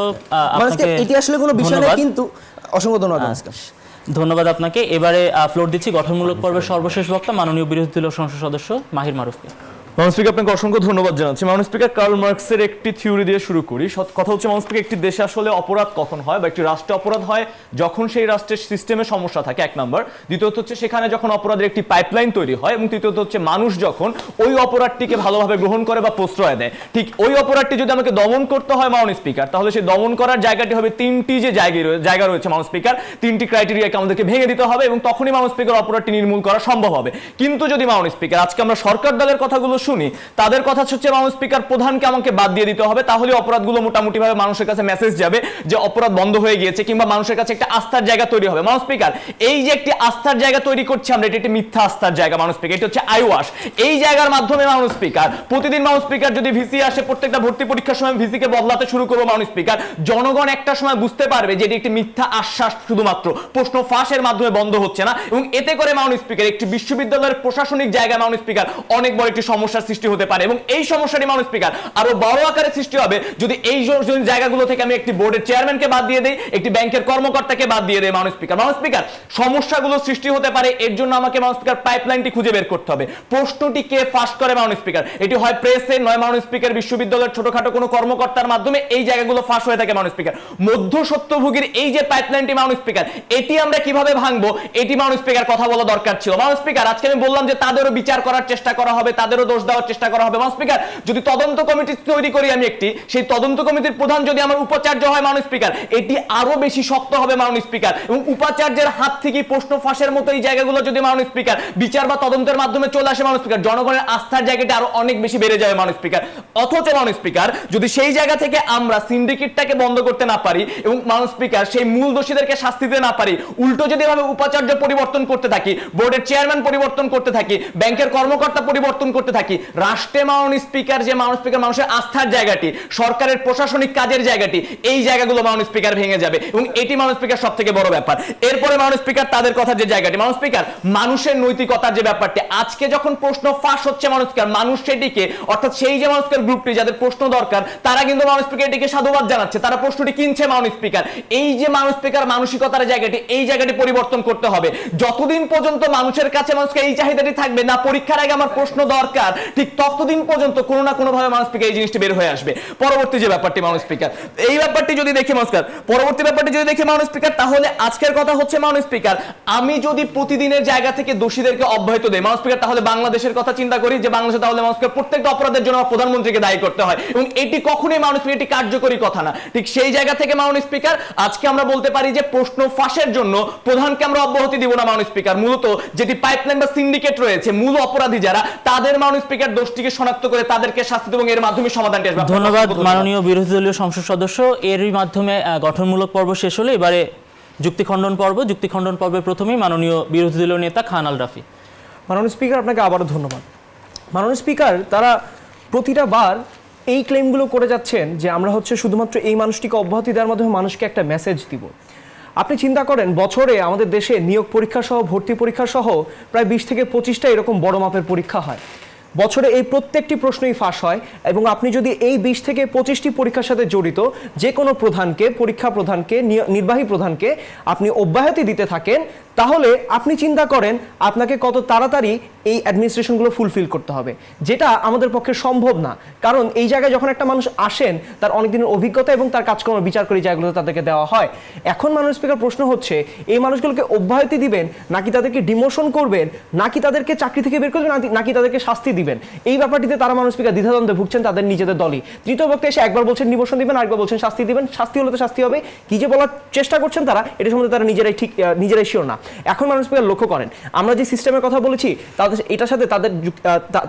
আপনাকে এটি আসলে কোনো বিষয় না, কিন্তু অসংখ্য ধন্যবাদ। ধন্যবাদ আপনাকে। এবারে ফ্লোর দিচ্ছি গঠনমূলক পর্বের সর্বশেষ বক্তা মাননীয় বিরোধী দলীয় সংসদ সদস্য মাহির মারুফকে। মাননীয় স্পিকার আপনাকে অসংখ্য ধন্যবাদ জানাচ্ছি। মাননীয় স্পিকার কার্ল মার্কসের একটি থিওরি দিয়ে শুরু করি। কথা হচ্ছে মাননীয় স্পিকার একটি দেশে আসলে অপরাধ কখন হয় বা একটি রাষ্ট্রে অপরাধ হয় যখন সেই রাষ্ট্রের সিস্টেমে সমস্যা থাকে, এক নম্বর। দ্বিতীয়ত হচ্ছে সেখানে যখন অপরাধের একটি পাইপলাইন তৈরি হয়, এবং তৃতীয়ত হচ্ছে মানুষ যখন ওই অপরাধটিকে ভালোভাবে গ্রহণ করে বা প্রশ্রয় দেয়। ঠিক ওই অপরাধটি যদি আমাকে দমন করতে হয় মাননীয় স্পিকার, তাহলে সেই দমন করার জায়গাটি হবে তিনটি যে জায়গা রয়েছে মাননীয় স্পিকার, তিনটি ক্রাইটেরিয়াকে আমাদেরকে ভেঙে দিতে হবে এবং তখনই মাননীয় স্পিকার অপরাধটি নির্মূল করা সম্ভব হবে। কিন্তু যদি মাননীয় স্পিকার আজকে আমরা সরকার দলের কথাগুলো শুনি তাদের কথা হচ্ছে মাননীয় স্পিকার প্রধানকে আমাকে বাদ দিয়ে দিতে হবে, তাহলে অপরাধগুলো মোটামুটি ভাবে মানুষের কাছে মেসেজ যাবে যে অপরাধ বন্ধ হয়ে গিয়েছে, কিংবা মানুষের কাছে একটা আস্থার জায়গা তৈরি হবে। মাননীয় স্পিকার, এই যে একটি আস্থার জায়গা তৈরি করছি আমরা, এটি একটি মিথ্যা আস্থার জায়গা মাননীয় স্পিকার, এটি হচ্ছে আইওয়াশ। এই জায়গার মাধ্যমে মাননীয় স্পিকার প্রতিদিন মাননীয় স্পিকার যদি ভিসি আসে, প্রত্যেকটা ভর্তি পরীক্ষার সময় ভিসিকে বদলাতে শুরু করবো মাননীয় স্পিকার, জনগণ একটা সময় বুঝতে পারবে যে এটি একটি মিথ্যা আশ্বাস, শুধুমাত্র প্রশ্ন ফাঁসের মাধ্যমে বন্ধ হচ্ছে না, এবং এতে করে মাননীয় স্পিকার একটি বিশ্ববিদ্যালয়ের প্রশাসনিক জায়গায় মাননীয় স্পিকার অনেক বড় একটি সমস্যার সৃষ্টি হতে পারে, এবং এই সমস্যাটি মাননীয় স্পিকার আরো বড় আকারে সৃষ্টি হবে যদি এই জায়গাগুলো থেকে আমি একটি বোর্ডের চেয়ারম্যানকে বাদ দিয়ে দেই, একটি ব্যাংকের কর্মকর্তাকে বাদ দিয়ে দেই মাননীয় স্পিকার। মাননীয় স্পিকার, সমস্যাগুলো সৃষ্টি হতে পারে, এর জন্য আমাকে মাননীয় স্পিকার পাইপলাইনটি খুঁজে বের করতে হবে। প্রশ্নটি কে ফাঁস করে মাননীয় স্পিকার? এটি হয় প্রেসে, নয় মাননীয় স্পিকার বিশ্ববিদ্যালয়ের ছোটখাটো কোনো কর্মকর্তার মাধ্যমে এই জায়গাগুলো ফাঁস হয়ে থাকে মাননীয় স্পিকার। মধ্যস্বত্বভোগীর এই যে পাইপলাইনটি মাননীয় স্পিকার, এটি আমরা কিভাবে ভাঙবো, এটি মাননীয় স্পিকার কথা বলা দরকার ছিল। মাননীয় স্পিকার, আজকে আমি বললাম যে তাদেরও বিচার করার চেষ্টা করা হবে, তাদেরও দোষ দেওয়ার চেষ্টা করা হবে। মাননীয় স্পিকার, যদি তদন্ত কমিটি তৈরি করি আমি একটি, সেই তদন্ত কমিটির প্রধান যদি আমার উপাচার্য হয় মাননীয় স্পিকার, এটি আরো বেশি শক্ত হবে মাননীয় স্পিকার, এবং উপাচার্যের হাত থেকে প্রশ্ন ফাঁসের মতো এই জায়গাগুলো যদি মাননীয় স্পিকার বিচার বা তদন্তের মাধ্যমে চলে আসে মাননীয় স্পিকার, জনগণের আস্থার জায়গাটা আরো অনেক বেশি বেড়ে যাবে মাননীয় স্পিকার। অথচ মাননীয় স্পিকার, যদি সেই জায়গা থেকে আমরা সিন্ডিকেটটাকে বন্ধ করতে না পারি এবং মাননীয় স্পিকার সেই মূল দোষীদেরকে শাস্তি দিতে না পারি, উল্টো যদি এভাবে উপাচার্য পরিবর্তন করতে থাকি, বোর্ডের চেয়ারম্যান পরিবর্তন করতে থাকি, ব্যাংকের কর্মকর্তা পরিবর্তন করতে থাকি, রাষ্ট্রে মাননীয় স্পিকার যে মাননীয় স্পিকার মানুষের আস্থার জায়গাটি, সরকারের প্রশাসনিক কাজের জায়গাটি, এই জায়গাগুলো মাননীয় স্পিকার ভেঙে যাবে, এবং এটি মাননীয় স্পিকার সব থেকে বড় ব্যাপার। এরপরে মাননীয় স্পিকার তাদের কথা যে জায়গাটি, মাননীয় স্পিকার মানুষের নৈতিকতার যে ব্যাপারটি, আজকে যখন প্রশ্ন ফাঁস হচ্ছে মাননীয় স্পিকার, মানুষ সেটিকে, অর্থাৎ সেই যে মাননীয় স্পিকার গ্রুপটি যাদের প্রশ্ন দরকার, তারা কিন্তু মাননীয় স্পিকার এটিকে সাধুবাদ জানাচ্ছে, তারা প্রশ্নটি কিনছে মাননীয় স্পিকার। এই যে মাননীয় স্পিকার মানসিকতার জায়গাটি, এই জায়গাটি পরিবর্তন করতে হবে। যতদিন পর্যন্ত মানুষের কাছে মানুষকে এই চাহিদাটি থাকবে না পরীক্ষার আগে আমার প্রশ্ন দরকার, ঠিক ততদিন পর্যন্ত কোনো না কোনো ভাবে মাননীয় স্পিকার এই জিনিসটি বের হয়ে আসবে। পরবর্তী যে ব্যাপারটি মাননীয় স্পিকার, এই ব্যাপারটি যদি দেখি মাননীয় স্পিকার, পরবর্তী ব্যাপারটি যদি দেখি মাননীয় স্পিকার, তাহলে আজকের কথা হচ্ছে মাননীয় স্পিকার, আমি যদি প্রতিদিনের জায়গা থেকে দোষীদেরকে অব্যাহত দেই মাননীয় স্পিকার, তাহলে বাংলাদেশের কথা চিন্তা করি যে বাংলাদেশে তাহলে মাননীয় স্পিকার প্রত্যেকটা অপরাধের জন্য প্রধানমন্ত্রীকে দায়ী করতে হয়, এবং এটি কখনোই মাননীয় স্পিকার এটি কার্যকরী কথা না। ঠিক সেই জায়গা থেকে মাননীয় স্পিকার আজকে আমরা বলতে পারি যে প্রশ্ন ফাঁসের জন্য প্রধানকে আমরা অব্যাহতি দিব না মাননীয় স্পিকার। মূলত যেটি পাইপলাইন বা সিন্ডিকেট রয়েছে, মূল অপরাধী যারা, তাদের মাননীয় স্পিকার দোষটিকে শনাক্ত করে তাদেরকে শাস্তি এবং এর মাধ্যমে সমাধানটি আসবে। ধন্যবাদ মাননীয় বিরোধী দলীয় সংসদ সদস্য। এরই মাধ্যমে গঠনমূলক পর্ব শেষ হলো, এবারে যুক্তিখণ্ডন পর্ব। যুক্তিখণ্ডন পর্বের প্রথমেই মাননীয় বিরোধী দলীয় নেতা খান আল রাফি। মাননীয় স্পিকার, আপনাকে আবারও ধন্যবাদ। মাননীয় স্পিকার, তারা প্রতিটা বার এই ক্লেমগুলো করে যাচ্ছেন যে আমরা হচ্ছে শুধুমাত্র এই মানুষটিকে অব্যাহতি দেওয়ার মাধ্যমে মানুষকে একটা মেসেজ দিব। আপনি চিন্তা করেন, বছরে আমাদের দেশে নিয়োগ পরীক্ষা সহ, ভর্তি পরীক্ষা সহ প্রায় 20 থেকে 25টা এরকম বড় মাপের পরীক্ষা হয়। বছরে এই প্রত্যেকটি প্রশ্নই ফাঁস হয়, এবং আপনি যদি এই 20 থেকে 25টি পরীক্ষার সাথে জড়িত যে কোনো প্রধানকে, পরীক্ষা প্রধানকে, নির্বাহী প্রধানকে আপনি অব্যাহতি দিতে থাকেন, তাহলে আপনি চিন্তা করেন আপনাকে কত তাড়াতাড়ি এই অ্যাডমিনিস্ট্রেশনগুলো ফুলফিল করতে হবে, যেটা আমাদের পক্ষে সম্ভব না। কারণ এই জায়গায় যখন একটা মানুষ আসেন, তার অনেক দিনের অভিজ্ঞতা এবং তার কাজকর্ম বিচার করে জায়গাগুলোতে তাদেরকে দেওয়া হয়। এখন মাননীয় স্পিকার, প্রশ্ন হচ্ছে এই মানুষগুলোকে অব্যাহতি দিবেন, নাকি তাদেরকে ডিমোশন করবেন, নাকি তাদেরকে চাকরি থেকে বের করবেন, নাকি তাদেরকে শাস্তি দিবেন? এই ব্যাপারটিতে তারা মাননীয় স্পিকার দ্বিধাদ্বন্দ্বে ভুগছেন তাদের নিজেদের দলই। তৃতীয় বক্তা এসে একবার বলছেন ডিমোশন দিবেন, আরেকবার বলছেন শাস্তি দিবেন। শাস্তি হলে তো শাস্তি হবে, কি যে বলার চেষ্টা করছেন তারা, এটা সম্বন্ধে তারা নিজেরাই শিওর না। এখন মাননীয় স্পিকার লক্ষ্য করেন, আমরা যে সিস্টেমের কথা বলেছি তাদের এটার সাথে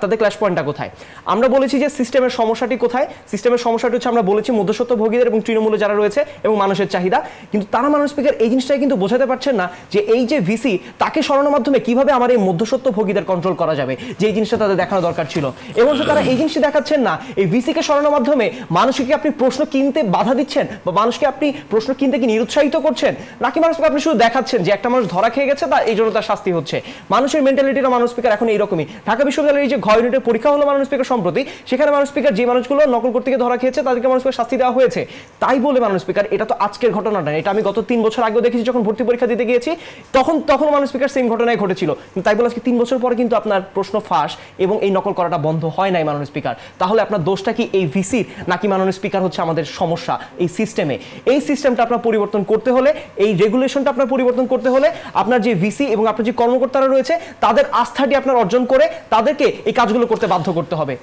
তাদের ক্ল্যাশ পয়েন্টটা কোথায়? আমরা বলেছি যে সিস্টেমের সমস্যাটি কোথায়। সিস্টেমের সমস্যাটি হচ্ছে আমরা বলেছি মধ্যস্বত্বভোগীদের এবং তৃণমূলে যারা রয়েছে এবং মানুষের চাহিদা। কিন্তু তারা মাননীয় স্পিকার এই জিনিসটাই কিন্তু বোঝাতে পারছেন না যে এই যে ভিসি, তাকে সরানোর মাধ্যমে কিভাবে আমার এই মধ্যস্বত্বভোগীদের কন্ট্রোল করা যাবে, যে এই জিনিসটা তাদের দেখানো দরকার ছিল। এবং তারা এই জিনিসটি দেখাচ্ছেন না, এই ভিসিকে সরানোর মাধ্যমে মানুষকে আপনি প্রশ্ন কিনতে বাধা দিচ্ছেন, বা মানুষকে আপনি প্রশ্ন কিনতে কি নিরুৎসাহিত করছেন, নাকি মানুষকে আপনি শুধু দেখাচ্ছেন যে একটা মানুষ ধরা খেয়ে গেছে, এই জন্য তার শাস্তি হচ্ছে। মানুষের মেন্টালিটিটা মাননীয় স্পিকার এখন এইরকমই। ঢাকা বিশ্ববিদ্যালয়ের যে ঘ ইউনিটের পরীক্ষা হলো মাননীয় স্পিকার সম্প্রতি, সেখানে মাননীয় স্পিকার যে মানুষগুলো নকল করতে গিয়ে ধরা খেয়েছে তাদেরকে মাননীয় স্পিকার শাস্তি দেওয়া হয়েছে। তাই বলে মাননীয় স্পিকার, এটা তো আজকের ঘটনা না, এটা আমি গত 3 বছর আগেও দেখেছি, যখন ভর্তি পরীক্ষা দিতে গিয়েছি তখন মাননীয় স্পিকার সেম ঘটনাই ঘটেছিল। তাই বলে আজকে 3 বছর পরে কিন্তু আপনার প্রশ্ন ফাঁস এবং এই নকল করাটা বন্ধ হয় নাই মাননীয় স্পিকার। তাহলে আপনার দোষটা কি এই ভিসির, নাকি মাননীয় স্পিকার হচ্ছে আমাদের সমস্যা এই সিস্টেমে? এই সিস্টেমটা আপনার পরিবর্তন করতে হলে, এই রেগুলেশনটা আপনার পরিবর্তন করতে হলে, আপনার যে ভিসি এবং আপনার যে কর্মকর্তারা রয়েছে তাদের আস্থাটি আপনার অর্জন করে তাদেরকে এই কাজগুলো করতে বাধ্য করতে হবে।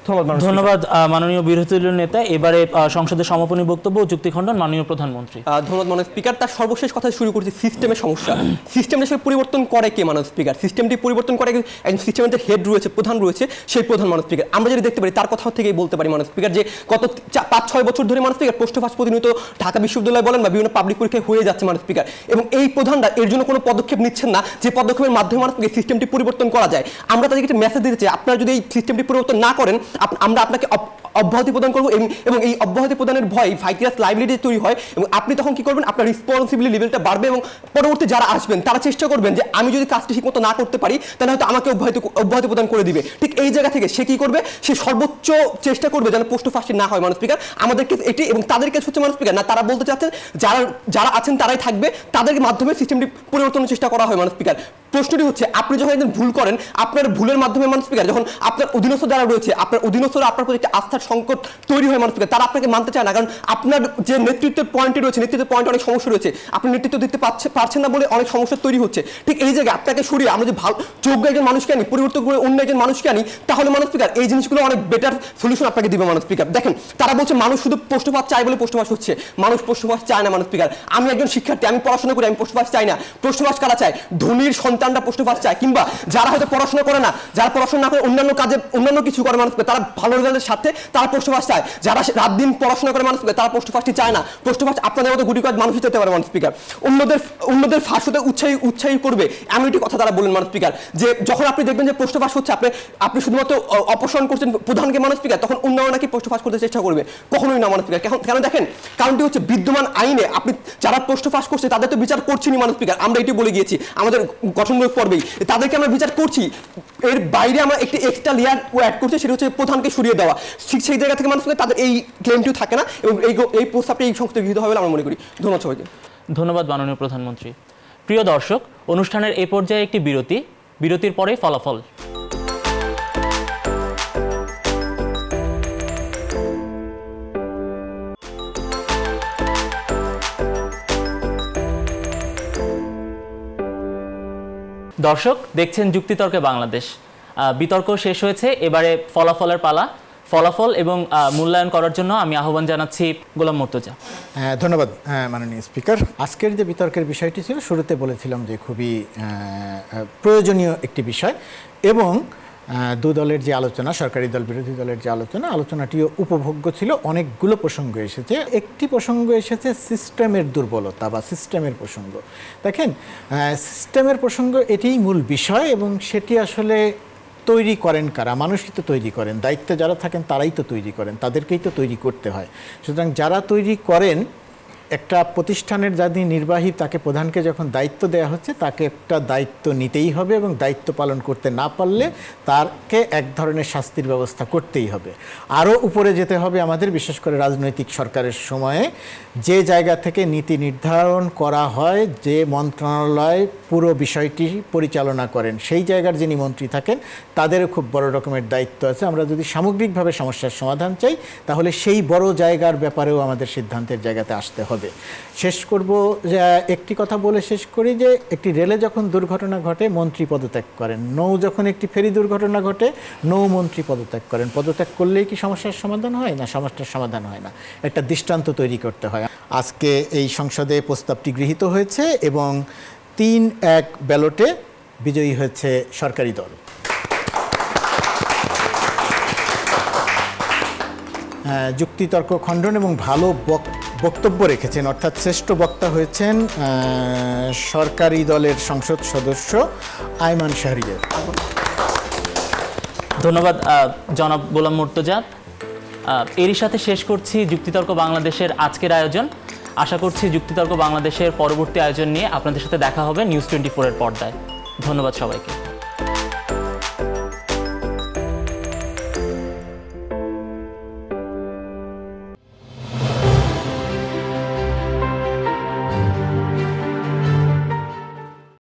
ধন্যবাদ মাননীয় বিরোধী দলীয় নেতা। এবারে সংসদের সমাপনী বক্তব্য, যুক্তিখণ্ডন, মাননীয় প্রধানমন্ত্রী। ধন্যবাদ মাননীয় স্পিকার। তার সর্বশেষ কথা শুরু করছি সিস্টেমের সমস্যা। সিস্টেমটা সে পরিবর্তন করে কে মাননীয় স্পিকার? সিস্টেমটি পরিবর্তন করে একজন সিস্টেমের যে হেড রয়েছে, প্রধান রয়েছে, সেই প্রধান মানুষ স্পিকার। আমরা যদি দেখতে পারি তার কথা থেকেই বলতে পারি মানুষ স্পিকার যে গত 5-6 বছর ধরে মানুষ স্পিকার প্রশ্ন ফাঁস প্রতিনিয়ত ঢাকা বিশ্ববিদ্যালয় বলেন বা বিভিন্ন পাবলিক পরীক্ষায় হয়ে যাচ্ছে মানুষ স্পিকার, এবং এই প্রধানরা এর জন্য কোনো পদক্ষেপ নিচ্ছেন না যে পদক্ষেপের মাধ্যমে মানুষ সিস্টেমটি পরিবর্তন করা যায়। আমরা তাদেরকে একটা মেসেজ দিতে চাই, আপনারা যদি এই সিস্টেমটি পরিবর্তন না করেন আমরা আপনাকে অব্যাহতি প্রদান করবো, এবং এই অব্যাহতি প্রদানের ভয় ভাইরাস লাইবিলিটি তৈরি হয়, এবং আপনি তখন কি করবেন, আপনার রেসপন্সিবিলিটি লেভেলটা বাড়বে, এবং পরবর্তী যারা আসবেন তারা চেষ্টা করবেন যে আমি যদি কাজটি ঠিকমতো না করতে পারি তাহলে হয়তো আমাকে অব্যাহতি প্রদান করে দিবে। ঠিক এই জায়গা থেকে সে কি করবে, সে সর্বোচ্চ চেষ্টা করবে যেন প্রশ্ন ফাঁসি না হয় মানুষ স্পিকার। আমাদের কেস এটি, এবং তাদের কেস হচ্ছে মানুষ স্পিকার না, তারা বলতে চাচ্ছেন যারা আছেন তারাই থাকবে, তাদের মাধ্যমে সিস্টেমটি পরিবর্তনের চেষ্টা করা হয় মানুষ স্পিকার। প্রশ্নটি হচ্ছে আপনি যখন একজন ভুল করেন, আপনার ভুলের মাধ্যমে মানুষ স্পিকার যখন আপনার অধীনস্থ যারা রয়েছে, আপনার অধীনস্থরা আপনার প্রতি একটা আস্থার সংকট তৈরি হয় মানুষ স্পিকার, তারা আপনাকে মানতে চায় না, কারণ আপনার যে নেতৃত্বের পয়েন্টে রয়েছে, নেতৃত্বের পয়েন্টে অনেক সমস্যা রয়েছে, আপনি নেতৃত্ব দিতে পারছেন না বলে অনেক সমস্যা তৈরি হচ্ছে। ঠিক এই জায়গায় আপনাকে সরিয়ে আমরা যে ভালো যোগ্য একজন মানুষকে আনি, পরিবর্তন করে অন্য একজন মানুষকে আনি, তাহলে মানুষ স্পিকার এই জিনিসগুলো অনেক বেটার সলিউশন আপনাকে দিবে মানুষ স্পিকার। দেখেন তারা বলছে মানুষ শুধু প্রশ্নপাত চায় বলে প্রশ্নপাত হচ্ছে, মানুষ প্রশ্নপাত চায় না মানুষ স্পিকার। আমি একজন শিক্ষার্থী, আমি পড়াশোনা করি, আমি প্রশ্নপাত চাই না। প্রশ্নপাত কারা চায়? ধনীর সন্তানরা প্রশ্নপাত চায়, কিংবা যারা হয়তো পড়াশোনা করে না, যারা পড়াশোনা না করে অন্যান্য কাজে অন্যান্য কিছু করে মানুষ, তারা ভালো রেজাল্টের সাথে তারা প্রশ্নপাত চায়। যারা রাত দিন পড়াশোনা করে মানুষ, তারা প্রশ্নপাতটি চায় না। প্রশ্নপাত আপনাদের মতো গুটি কয়েক মানুষই যেতে পারে মানুষ স্পিকার। অন্যদের ফাঁস হতে উৎসাহী করবে এমন একটি কথা তারা বলেন মানুষ স্পিকার, যে যখন আপনি দেখবেন যে প্রশ্ন ফাঁস হচ্ছে, আপনি শুধুমাত্র অপসারণ করছেন প্রধানকে মানুষ স্পিকার, তখন অন্যরা নাকি প্রশ্ন ফাঁস করতে চেষ্টা করবে। কখনোই না মানুষ স্পিকার। কেন দেখেন, কারণটি হচ্ছে বিদ্যমান আইনে আপনি যারা প্রশ্ন ফাঁস করছে তাদের তো বিচার করছেনই মানুষ স্পিকার। আমরা এটি বলে গিয়েছি আমাদের গঠনমূলক পর্বেই, তাদেরকে আমরা বিচার করছি, এর বাইরে আমরা একটি এক্সট্রা লেয়ার অ্যাড করছি, সেটা হচ্ছে প্রধানকে সরিয়ে দেওয়া। সেই জায়গা থেকে মানুষ তাদের এই ক্লেমটিও থাকে না, এবং এই প্রস্তাবটি এই সংস্থা গৃহীত হবে আমরা মনে করি। ধন্যবাদ সবাইকে। ধন্যবাদ মাননীয় প্রধানমন্ত্রী। প্রিয় দর্শক, অনুষ্ঠানের এই পর্যায়ে একটি বিরতির পরেই ফলাফল। দর্শক দেখছেন যুক্তিতর্কে বাংলাদেশ। বিতর্ক শেষ হয়েছে, এবারে ফলাফলের পালা। ফলাফল এবং মূল্যায়ন করার জন্য আমি আহ্বান জানাচ্ছি গোলাম মুর্তজা। ধন্যবাদ মাননীয় স্পিকার। আজকের যে বিতর্কের বিষয়টি ছিল, শুরুতে বলেছিলাম যে খুবই প্রয়োজনীয় একটি বিষয়, এবং দু দলের যে আলোচনা, সরকারি দল বিরোধী দলের যে আলোচনাটিও উপভোগ্য ছিল। অনেকগুলো প্রসঙ্গ এসেছে। একটি প্রসঙ্গ এসেছে সিস্টেমের দুর্বলতা বা সিস্টেমের প্রসঙ্গ। দেখেন, সিস্টেমের প্রসঙ্গ এটিই মূল বিষয়, এবং সেটি আসলে তৈরি করেন কারা? মানুষই তো তৈরি করেন। দায়িত্বে যারা থাকেন তারাই তো তৈরি করেন, তাদেরকেই তো তৈরি করতে হয়। সুতরাং যারা তৈরি করেন, একটা প্রতিষ্ঠানের যাদি নির্বাহী, তাকে প্রধানকে যখন দায়িত্ব দেওয়া হচ্ছে, তাকে একটা দায়িত্ব নিতেই হবে, এবং দায়িত্ব পালন করতে না পারলে তাকে এক ধরনের শাস্তির ব্যবস্থা করতেই হবে। আরও উপরে যেতে হবে আমাদের, বিশেষ করে রাজনৈতিক সরকারের সময়ে যে জায়গা থেকে নীতি নির্ধারণ করা হয়, যে মন্ত্রণালয় পুরো বিষয়টি পরিচালনা করেন, সেই জায়গার যিনি মন্ত্রী থাকেন তাদেরও খুব বড় রকমের দায়িত্ব আছে। আমরা যদি সামগ্রিকভাবে সমস্যার সমাধান চাই, তাহলে সেই বড় জায়গার ব্যাপারেও আমাদের সিদ্ধান্তের জায়গাতে আসতে হবে। শেষ করব যে একটি কথা বলে শেষ করি, যে একটি রেলে যখন দুর্ঘটনা ঘটে, মন্ত্রী পদত্যাগ করেন। যখন একটি ফেরি দুর্ঘটনা ঘটে, মন্ত্রী পদত্যাগ করেন। পদত্যাগ করলেই কি সমস্যার সমাধান হয়? না, সমস্যার সমাধান হয় না। একটা দৃষ্টান্ত তৈরি করতে হয়। আজকে এই সংসদে প্রস্তাবটি গৃহীত হয়েছে, এবং 3-1 ব্যালটে বিজয়ী হয়েছে সরকারি দল। যুক্তিতর্ক খণ্ডন এবং ভালো বক্তব্য রেখেছেন, অর্থাৎ শ্রেষ্ঠ বক্তা হয়েছেন সরকারি দলের সংসদ সদস্য আয়মান শাহরিয়ার। ধন্যবাদ জনাব গোলাম মুর্তজা। এরই সাথে শেষ করছি যুক্তিতর্ক বাংলাদেশের আজকের আয়োজন। আশা করছি যুক্তিতর্ক বাংলাদেশের পরবর্তী আয়োজন নিয়ে আপনাদের সাথে দেখা হবে নিউজ 24 এর পর্দায়। ধন্যবাদ সবাইকে।